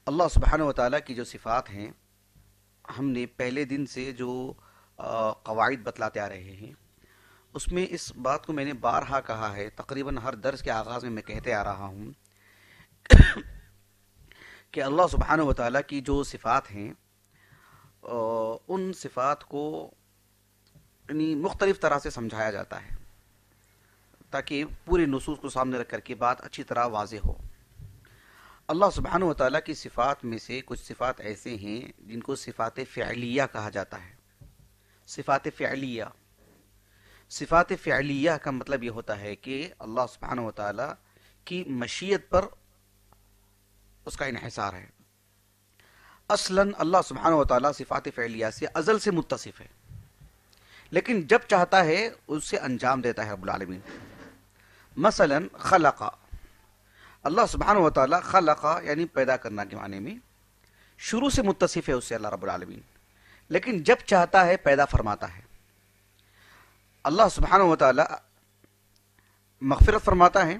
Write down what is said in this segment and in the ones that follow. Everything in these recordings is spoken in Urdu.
اللہ سبحانہ و تعالیٰ کی جو صفات ہیں، ہم نے پہلے دن سے جو قواعد بتلاتے آ رہے ہیں، اس میں اس بات کو میں نے بارہا کہا ہے، تقریباً ہر درس کے آغاز میں کہتے آ رہا ہوں کہ اللہ سبحانہ و تعالیٰ کی جو صفات ہیں، ان صفات کو یعنی مختلف طرح سے سمجھایا جاتا ہے تاکہ پورے نصوص کو سامنے رکھ کر کے بات اچھی طرح واضح ہو۔ اللہ سبحانہ و تعالیٰ کی صفات میں سے کچھ صفات ایسے ہیں جن کو صفات فعلیہ کہا جاتا ہے۔ صفات فعلیہ، صفات فعلیہ کا مطلب یہ ہوتا ہے کہ اللہ سبحانہ و تعالیٰ کی مشیت پر اس کا انحصار ہے۔ اصلاً اللہ سبحانہ و تعالیٰ صفات فعلیہ سے ازل سے متصف ہے، لیکن جب چاہتا ہے اس سے انجام دیتا ہے رب العالمین۔ مثلاً خلق، اللہ سبحانہ و تعالیٰ خلق یعنی پیدا کرنا کے معنی میں شروع سے متصف ہے اس سے اللہ رب العالمین، لیکن جب چاہتا ہے پیدا فرماتا ہے۔ اللہ سبحانہ و تعالیٰ مغفرت فرماتا ہے،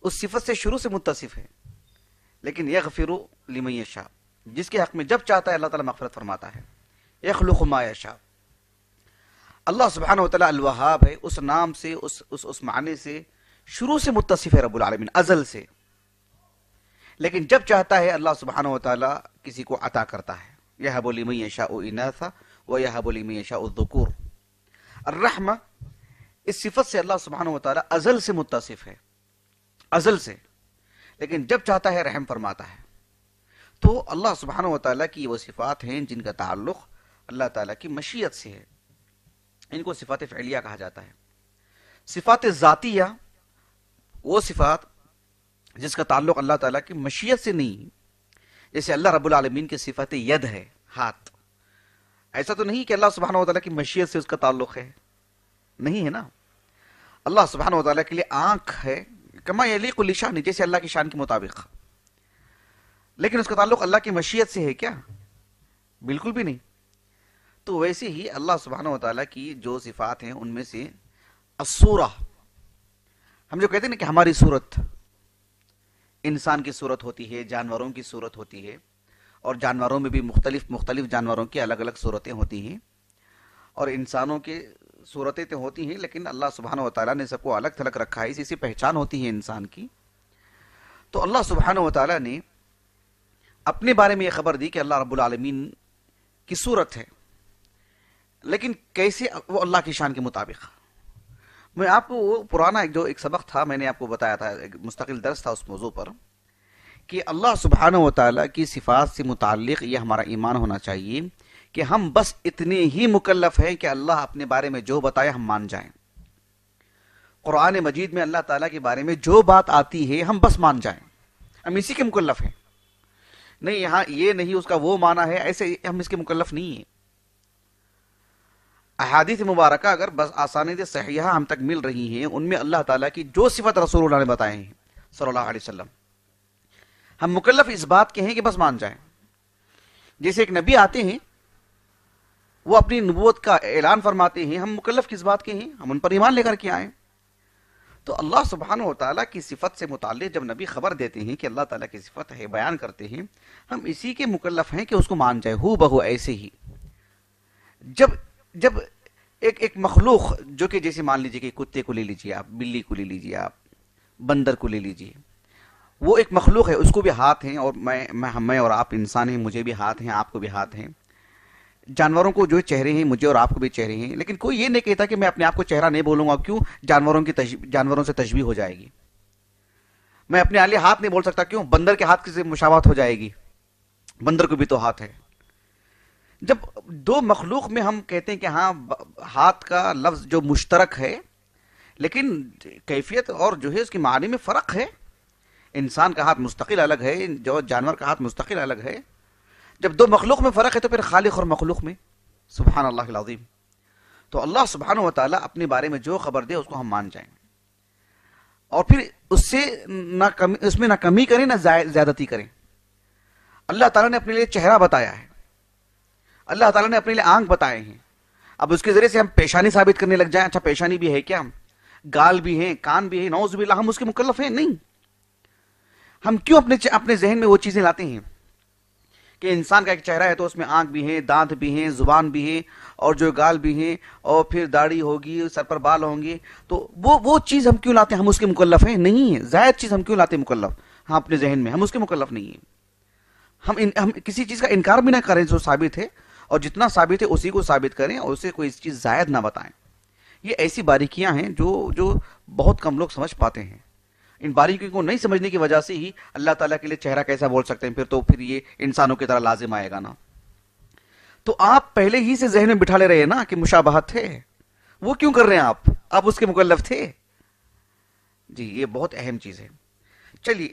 اس صفت سے شروع سے متصف ہے، لیکن یغفر لمن یشاء، جس کے حق میں جب چاہتا ہے اللہ تعالیٰ مغفرت فرماتا ہے۔ یخلق ما یشاء، اللہ سبحانہ و تعالیٰ الوہاب ہے، اس نام سے اس معنی سے شروع سے متصف ہے رب العالمین، ازل سے، لیکن جب چاہتا ہے اللہ سبحانہ و تعالیٰ کسی کو عطا کرتا ہے۔ یہب لمن یشاء اناثا ویہب لمن یشاء الذکور۔ الرحمہ، اس صفت سے اللہ سبحانہ و تعالیٰ ازل سے متصف ہے، ازل سے، لیکن جب چاہتا ہے رحم فرماتا ہے۔ تو اللہ سبحانہ و تعالیٰ کی وہ صفات ہیں جن کا تعلق اللہ تعالیٰ کی مشیت سے ہے، ان کو صفات فعلیہ کہا جاتا ہے۔ صفات ذاتیہ، وہ صفات جس کا تعلق اللہ تعالیٰ کی مشیت سے نہیں، جیسے اللہ رب العالمین کی صفت ید ہے، ہاتھ۔ ایسا تو نہیں کہ اللہ سبحانہ و تعالیٰ کی مشیت سے اس کا تعلق ہے، نہیں ہے نا۔ اللہ سبحانہ و تعالیٰ کے لیے آنکھ ہے، کما یلیق لشان، جیسے اللہ کی شان کے مطابق، لیکن اس کا تعلق اللہ کی مشیت سے ہے کیا؟ بالکل بھی نہیں۔ تو ویسے ہی اللہ سبحانہ و تعالیٰ کی جو صفات ہیں ان میں سے الصورہ، ہم جو کہتے ہیں نا کہ ہماری صورت، انسان کی صورت ہوتی ہے، جانوروں کی صورت ہوتی ہے، اور جانوروں میں بھی مختلف جانوروں کی الگ الگ صورتیں ہوتی ہیں، اور انسانوں کی صورتیں تو ہوتی ہیں، لیکن اللہ سبحانہ و تعالیٰ نے سب کو الگ تھلگ رکھا ہے، اسی سے پہچان ہوتی ہے انسان کی۔ تو اللہ سبحانہ و تعالیٰ نے اپنے بارے میں یہ خبر دی کہ اللہ رب العالمین کی صورت ہے، لیکن کیسے؟ وہ اللہ کی شان کے مطابق۔ میں آپ کو وہ پرانا ایک سبق تھا، میں نے آپ کو بتایا تھا، ایک مستقل درس تھا اس موضوع پر، کہ اللہ سبحانہ و تعالیٰ کی صفات سے متعلق یہ ہمارا ایمان ہونا چاہیے کہ ہم بس اتنے ہی مکلف ہیں کہ اللہ اپنے بارے میں جو بتائے ہم مان جائیں۔ قرآن مجید میں اللہ تعالیٰ کے بارے میں جو بات آتی ہے ہم بس مان جائیں، ہم اسی کے مکلف ہیں۔ نہیں یہاں یہ نہیں اس کا وہ معنی ہے، ایسے ہم اس کے مکلف نہیں ہیں۔ احادیث مبارکہ اگر بس آسانی سے صحیحہ ہم تک مل رہی ہیں، ان میں اللہ تعالیٰ کی جو صفت رسول اللہ نے بتائے ہیں صلی اللہ علیہ وسلم، ہم مکلف اس بات کے ہیں کہ بس مان جائیں۔ جیسے ایک نبی آتے ہیں، وہ اپنی نبوت کا اعلان فرماتے ہیں، ہم مکلف کس بات کے ہیں؟ ہم ان پر ایمان لے کر کے آئیں۔ تو اللہ سبحانہ و تعالیٰ کی صفت سے متعلق جب نبی خبر دیتے ہیں کہ اللہ تعالیٰ کی صفت ہے، بیان کرتے ہیں، ہم اسی کے مکلف ہیں کہ اس کو مان جائے، ہو بہو ایسے ہی۔ جب ایک مخلوق جو کہ جیسے مان لیجئے کہ کتے کو لے لیجئے آپ، بلی کو لے لیجئے آپ، بندر کو لے لیجئے، وہ ایک مخلوق ہے، اس کو بھی ہاتھ ہیں، اور میں اور آپ انسان ہیں، مجھے بھی ہاتھ ہیں، آپ کو بھی ہاتھ ہیں۔ جانوروں کو جو چہرے ہیں، مجھے اور آپ کو بھی چہرے ہیں، لیکن کوئی یہ نہیں کہتا کہ میں اپنے آپ کو چہرہ نہیں بولوں گا، کیوں؟ جانوروں سے تشبیہ ہو جائے گی۔ میں اپنے آلے ہاتھ نہیں بول سکتا، کیوں؟ بندر کے ہاتھ سے مشابہت ہو جائے گی، بندر کو بھی تو ہاتھ ہے۔ جب دو مخلوق میں ہم کہتے ہیں کہ ہاں ہاتھ کا لفظ جو مشترک ہے، لیکن کیفیت اور جو ہے اس کی معنی میں فرق ہے، انسان کا ہاتھ مستقل الگ ہے، جو جانور کا ہاتھ مستقل الگ ہے۔ جب دو مخلوق میں فرق ہے تو پھر خالق اور مخلوق میں، سبحان اللہ العظیم۔ تو اللہ سبحانہ و تعالیٰ اپنے بارے میں جو خبر دے اس کو ہم مان جائیں، اور پھر اس میں نہ کمی کریں نہ زیادتی کریں۔ اللہ تعالیٰ نے اپنے لیے چہرہ بتایا ہے، اللہ تعالیٰ نے اپنے لیے آنکھ بتائے ہیں، اب اس کے ذریعے سے ہم پیشانی ثابت کرنے لگ جائیں، اچھا پیشانی بھی ہے کیا، گال بھی ہیں، کان بھی ہے، نعوذ باللہ ہم اس کے مکلف ہیں؟ نہیں۔ ہم کیوں اپنے ذہن میں وہ چیزیں لاتے ہیں؟ کہ انسان کا ایک چہرہ ہے تو اس میں آنکھ بھی ہیں، دانت بھی ہیں، زبان بھی ہیں، اور جو گال بھی ہیں، اور پھر داڑھی ہوگی، سر پر بال ہوں گے، تو وہ چیز ہم کیوں لاتے ہیں؟ ہم اس کے مکلف ہیں نہیں ہے، زائد چیز ہم کیوں لاتے ہیں مکلف؟ ہم اپنے ذہن میں ہم اس کے مکلف نہیں ہیں. ہم کسی چیز کا انکار بھی نہ کریں جو ثابت ہے، اور جتنا ثابت ہے اسی کو ثابت کریں، اور اسے کوئی چیز زائد نہ بتائیں. یہ ایسی باریکیاں ہیں جو بہت کم لوگ سمجھ پاتے ہیں. ان باریکیوں کو نہیں سمجھنے کی وجہ سے ہی اللہ تعالیٰ کے لیے چہرہ کیسا بول سکتے ہیں؟ پھر یہ انسانوں کی طرح لازم آئے گا نا. تو آپ پہلے ہی سے ذہن میں بٹھا لے رہے ہیں نا کہ مشابہت تھے، وہ کیوں کر رہے ہیں آپ اس کے مکلف تھے. جی یہ بہت اہم چیز ہے. چلیے